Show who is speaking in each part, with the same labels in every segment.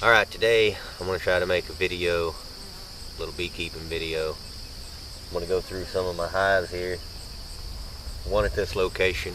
Speaker 1: Alright, today I'm going to try to make a video, a little beekeeping video. I'm going to go through some of my hives here. One at this location.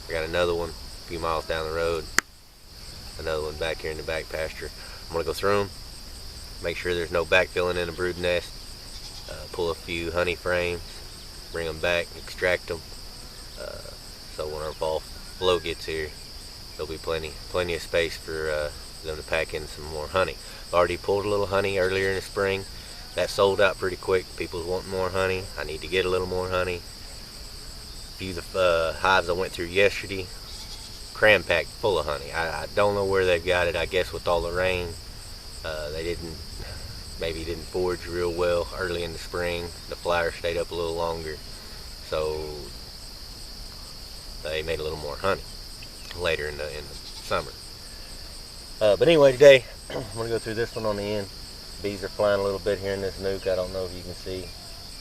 Speaker 1: I got another one a few miles down the road. Another one back here in the back pasture. I'm going to go through them, make sure there's no backfilling in the brood nest, pull a few honey frames, bring them back, extract them, so when our fall flow gets here, there'll be plenty of space for them to pack in some more honey. I've already pulled a little honey earlier in the spring. That sold out pretty quick. People's wanting more honey. I need to get a little more honey. A few of the hives I went through yesterday, cram packed full of honey. I don't know where they've got it. I guess with all the rain, they maybe didn't forage real well early in the spring. The flowers stayed up a little longer, so they made a little more honey later in the summer. But anyway, today I'm going to go through this one on the end. Bees are flying a little bit here in this nuke. I don't know if you can see,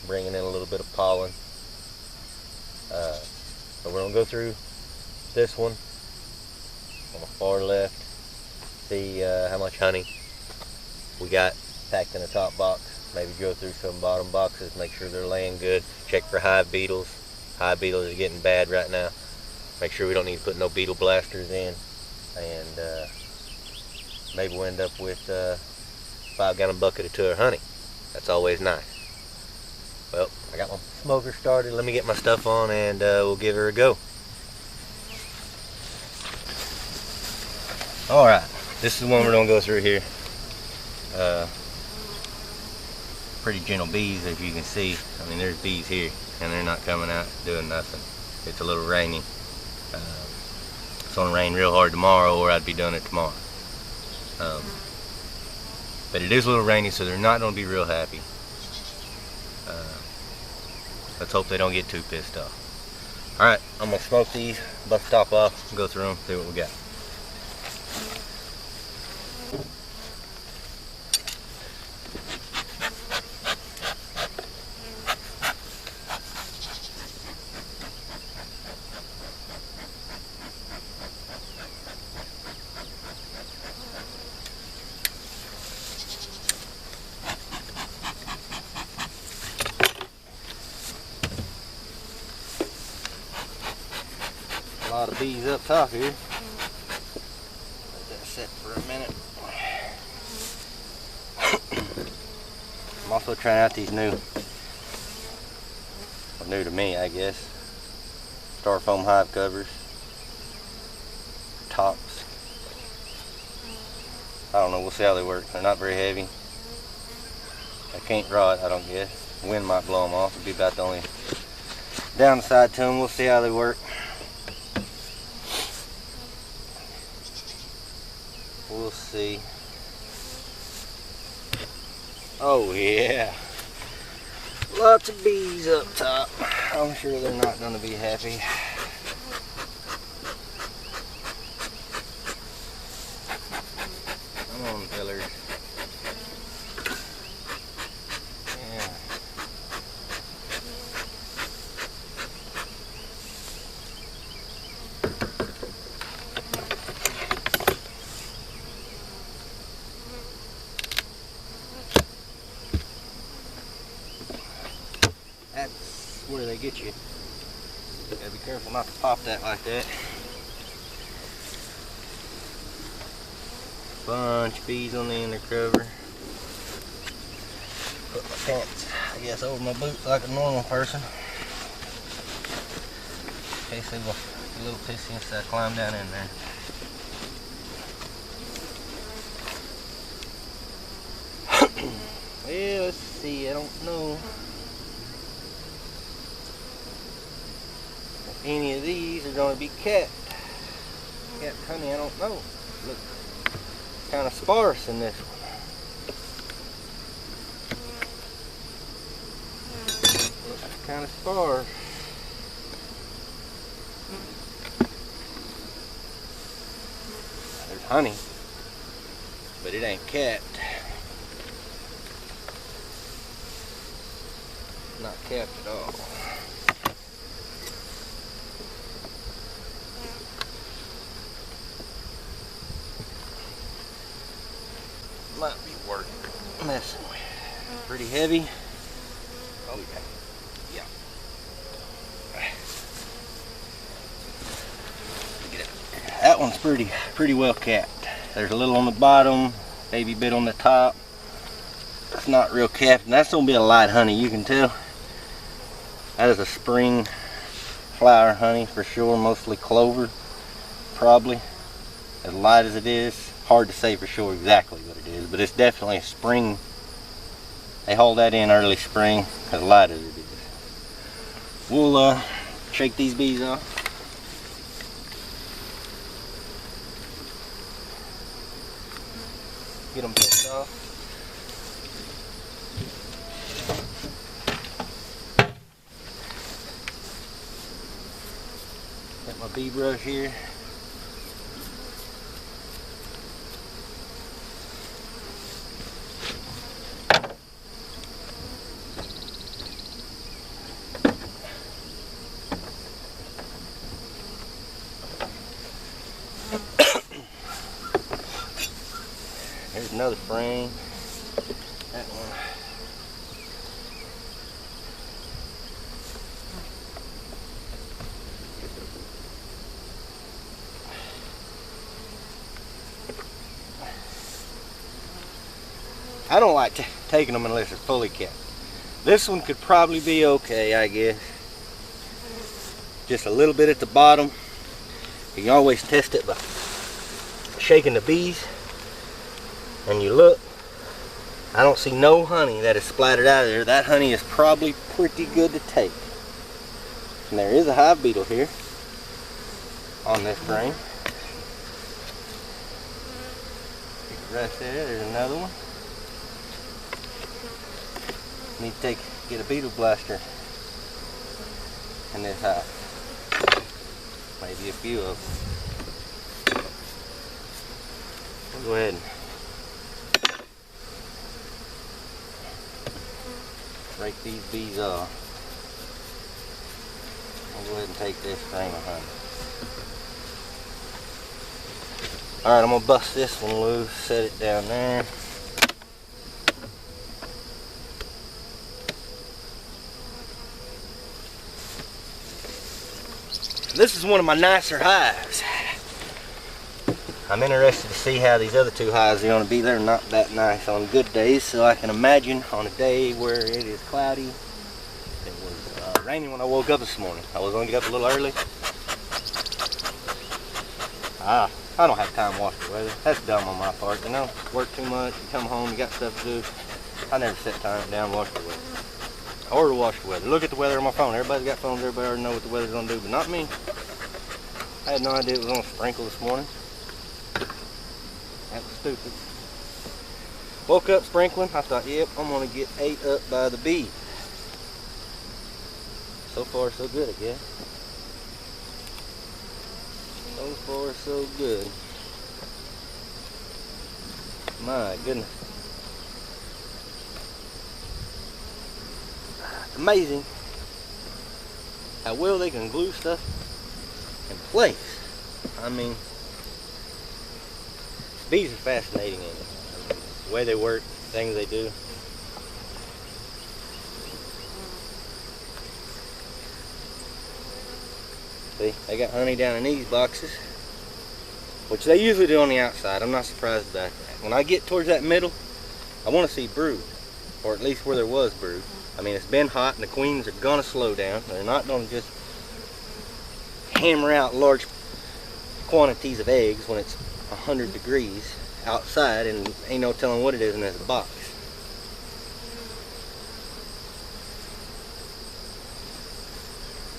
Speaker 1: bringing in a little bit of pollen. So we're going to go through this one on the far left, see how much honey we got packed in the top box. Maybe go through some bottom boxes, make sure they're laying good. Check for hive beetles. Hive beetles are getting bad right now. Make sure we don't need to put no beetle blasters in, and maybe we'll end up with a 5-gallon bucket of tour honey. That's always nice. Well, I got my smoker started. Let me get my stuff on and we'll give her a go. Alright, this is the one we're going to go through here. Pretty gentle bees, as you can see. I mean, there's bees here and they're not coming out doing nothing. It's a little rainy. It's going to rain real hard tomorrow, or I'd be doing it tomorrow. But it is a little rainy, so they're not going to be real happy. Let's hope they don't get too pissed off. Alright, I'm going to smoke these, bust the top off, go through them, see what we got. A lot of bees up top here. Let that sit for a minute. I'm also trying out these new to me, I guess, Styrofoam hive covers, tops. I don't know, we'll see how they work. They're not very heavy. They can't rot, I don't guess. The wind might blow them off. It'll be about the only downside to them. We'll see how they work. We'll see. Oh yeah, lots of bees up top. I'm sure they're not going to be happy. Come on, fellers. Yeah. That's where they get you. Gotta be careful not to pop that like that. Bunch of bees on the inner cover. Put my pants, I guess, over my boots like a normal person. In case they will be a little pissy instead of climb down in there. Well, let's see, I don't know if any of these are going to be capped honey. I don't know. Look, kind of sparse in this one. Looks kind of sparse. There's honey, but it ain't capped. Not capped at all. might be worth messing with. Pretty heavy. Oh yeah. Yeah. That one's pretty well capped. There's a little on the bottom, baby bit on the top. It's not real capped, and that's gonna be a light honey, you can tell. That is a spring flower honey for sure, mostly clover, probably. As light as it is, hard to say for sure exactly what it is, but it's definitely a spring. They haul that in early spring, as light as it is. We'll shake these bees off. Get them picked off. Got my bee brush here. There's another frame. That one. I don't like taking them unless they're fully capped. This one could probably be okay, I guess. Just a little bit at the bottom. You can always test it by shaking the bees. And you look, I don't see no honey that is splattered out of there. That honey is probably pretty good to take. And there is a hive beetle here on this frame. Right there, there's another one. Need to get a beetle blaster in this hive. Maybe a few of them. We'll go ahead and break these bees off. I'll go ahead and take this frame of honey. Alright, I'm going to bust this one loose, set it down there. This is one of my nicer hives. I'm interested to see how these other two hives are going to be. They're not that nice on good days, so I can imagine on a day where it is cloudy. It was raining when I woke up this morning. I was going to get up a little early. I don't have time to watch the weather. That's dumb on my part, you know. Work too much, you come home, you got stuff to do. I never set time down to watch the weather. Or to watch the weather. Look at the weather on my phone. Everybody's got phones, everybody already knows what the weather's going to do, but not me. I had no idea it was going to sprinkle this morning. That was stupid. Woke up sprinkling. I thought, yep, I'm going to get ate up by the bee. So far, so good, I guess. So far, so good. My goodness. It's amazing how well they can glue stuff in place. I mean, bees are fascinating in it. The way they work, things they do. See, they got honey down in these boxes, which they usually do on the outside. I'm not surprised about that. When I get towards that middle, I want to see brood, or at least where there was brood. I mean, it's been hot and the queens are going to slow down. They're not going to just hammer out large quantities of eggs when it's 100 degrees outside and ain't no telling what it is in this box.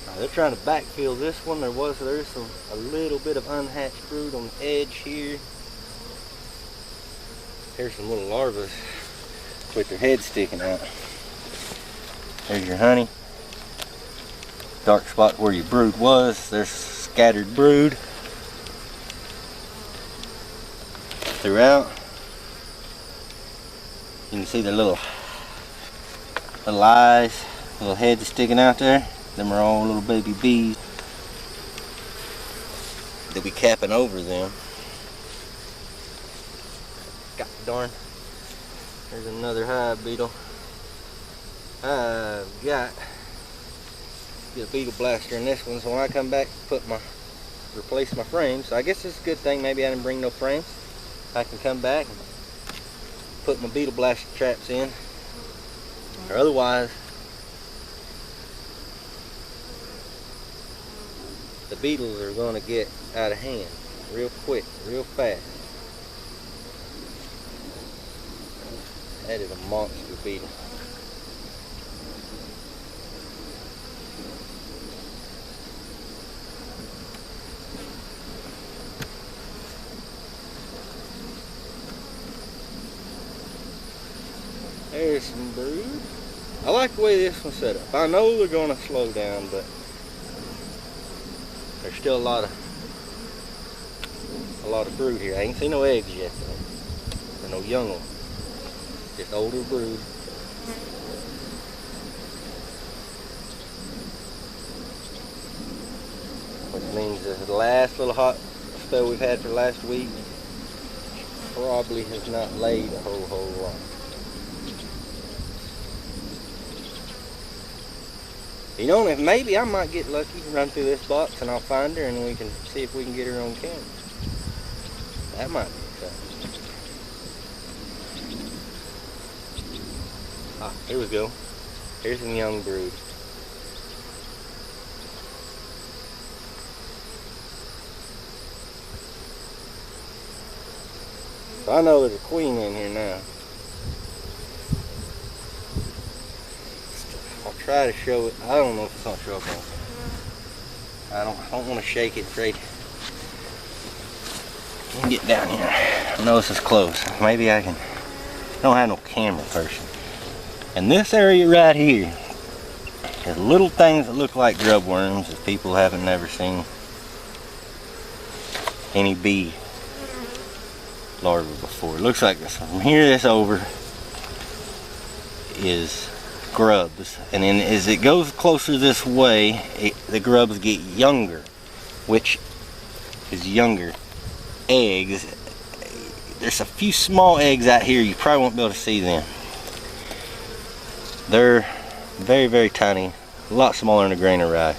Speaker 1: Now, they're trying to backfill this one. There is a little bit of unhatched brood on the edge here. Here's some little larvae with their heads sticking out. There's your honey. Dark spot where your brood was. There's scattered brood throughout. You can see their little eyes, little heads sticking out there. Them are all little baby bees. They'll be capping over them. God darn
Speaker 2: There's another hive beetle. I've got get a beetle blaster in this one, so when I come back, replace my frame. So I guess it's a good thing. Maybe I didn't bring no frames. I can come back and put my beetle blaster traps in, or otherwise the beetles are going to get out of hand real quick, real fast. That is a monster beetle. There's some brood. I like the way this one's set up. I know they're going to slow down, but there's still a lot of brood here. I ain't seen no eggs yet though. Or no young ones. Just older brood. Which means the last little hot spell we've had for the last week probably has not laid a whole lot. You know, maybe I might get lucky, run through this box and I'll find her and we can see if we can get her on camera. That might be exciting. Ah, here we go. Here's some young brood. So I know there's a queen in here now. I'll try to show it. I don't know if it's gonna show up on. I don't want to shake it, afraid. Get down here. I know this is close. Maybe I can. I don't have no camera person. And this area right here is little things that look like grub worms that people haven't never seen any bee larvae before. It looks like this. From here, this over is grubs, and then as it goes closer this way, the grubs get younger, which is younger eggs. There's a few small eggs out here. You probably won't be able to see them. They're very, very tiny, a lot smaller than a grain of rice.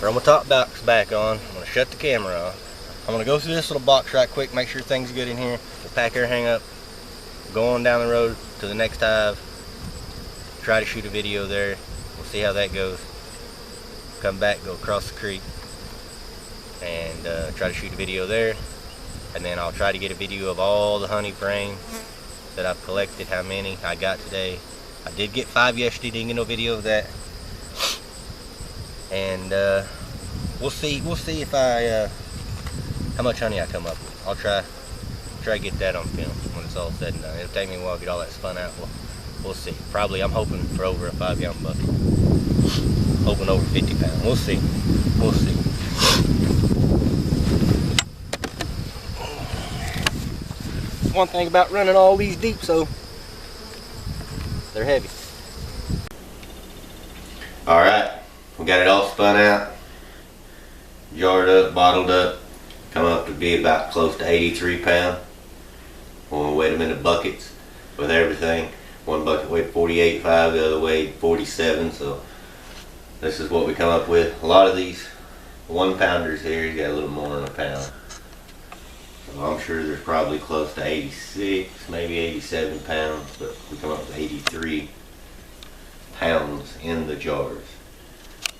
Speaker 2: Throw my top box back on. I'm going to shut the camera off. I'm going to go through this little box right quick, make sure things are good in here. We'll pack everything up, go on down the road to the next hive, try to shoot a video there. We'll see how that goes. Come back, go across the creek, and try to shoot a video there. And then I'll try to get a video of all the honey frames that I've collected, how many I got today. I did get 5 yesterday, didn't get no video of that. And we'll see if how much honey I come up with. I'll try to get that on film when it's all said and done. It'll take me a while to get all that spun out. We'll see. Probably I'm hoping for over a 5-gallon bucket. Hoping over 50 pounds. We'll see. We'll see. One thing about running all these deep, so they're heavy.
Speaker 1: Alright, we got it all spun out, jarred up, bottled up, come up to be about close to 83 pounds. When we weighed them in the buckets with everything, one bucket weighed 48.5, the other weighed 47, so this is what we come up with. A lot of these 1-pounders here, you got a little more than a pound. So I'm sure there's probably close to 86, maybe 87 pounds, but we come up with 83 pounds in the jars.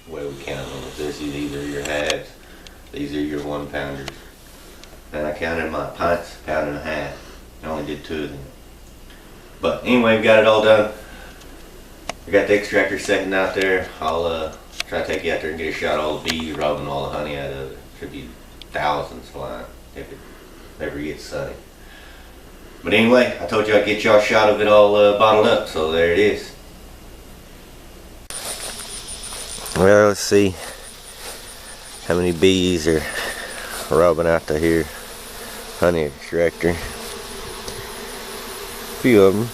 Speaker 1: The way we count them. These are your halves, these are your 1-pounders. And I counted my pints, 1.5 pounds. I only did 2 of them. But anyway, we got it all done. We got the extractor sitting out there. I'll try to take you out there and get a shot of all the bees robbing all the honey out of it. Should be thousands flying if it ever gets sunny. But anyway, I told you I'd get y'all a shot of it all bottled up, so there it is. Well, let's see how many bees are robbing out to here. Honey extractor. A few of them.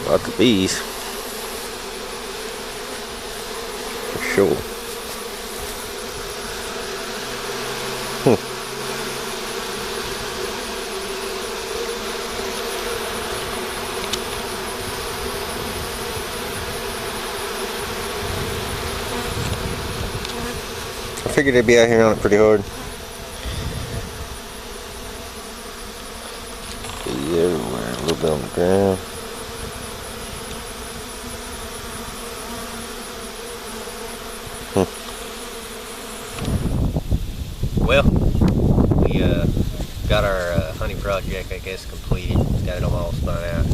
Speaker 1: Lots of bees.
Speaker 2: sure. I figured they'd be out here on it pretty hard. Be everywhere, a little bit on the ground.
Speaker 1: Well, we got our honey project, I guess, completed. Got it all spun out.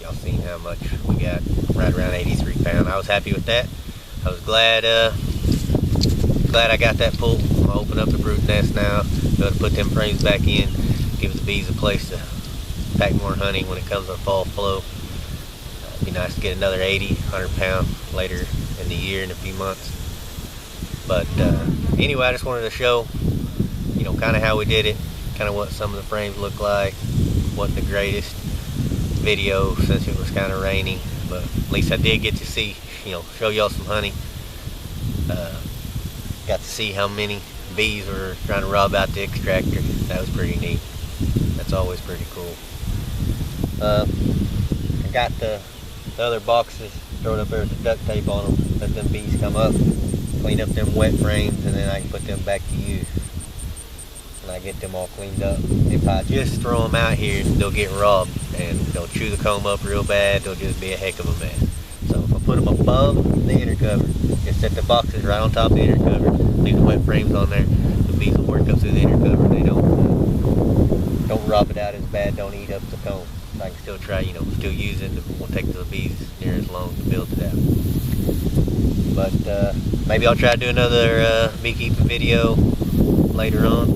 Speaker 1: Y'all seen how much we got? Right around 83 pounds. I was happy with that. I was glad I got that pull. I'm gonna open up the brood nest now. Go to put them frames back in. Give the bees a place to pack more honey when it comes to fall flow. It'd be nice to get another 80, 100 pound later in the year, in a few months. But anyway, I just wanted to show, you know, kind of how we did it, kind of what some of the frames look like. Wasn't the greatest video since it was kind of rainy, but at least I did get to see, you know, show y'all some honey. Got to see how many bees were trying to rob out the extractor. That was pretty neat. That's always pretty cool. I got the other boxes, throw it up there with the duct tape on them, let them bees come up, clean up them wet frames, and then I can put them back to use. And I get them all cleaned up. If I just throw them out here, they'll get robbed, and they'll chew the comb up real bad. They'll just be a heck of a mess. So if I put them above the inner cover, just set the boxes right on top of the inner cover, leave the wet frames on there, the bees will work up through the inner cover. They don't rob it out as bad, don't eat up the comb. So I can still try, you know, still use it. It won't take the bees near as long to build it out. But maybe I'll try to do another beekeeping video later on.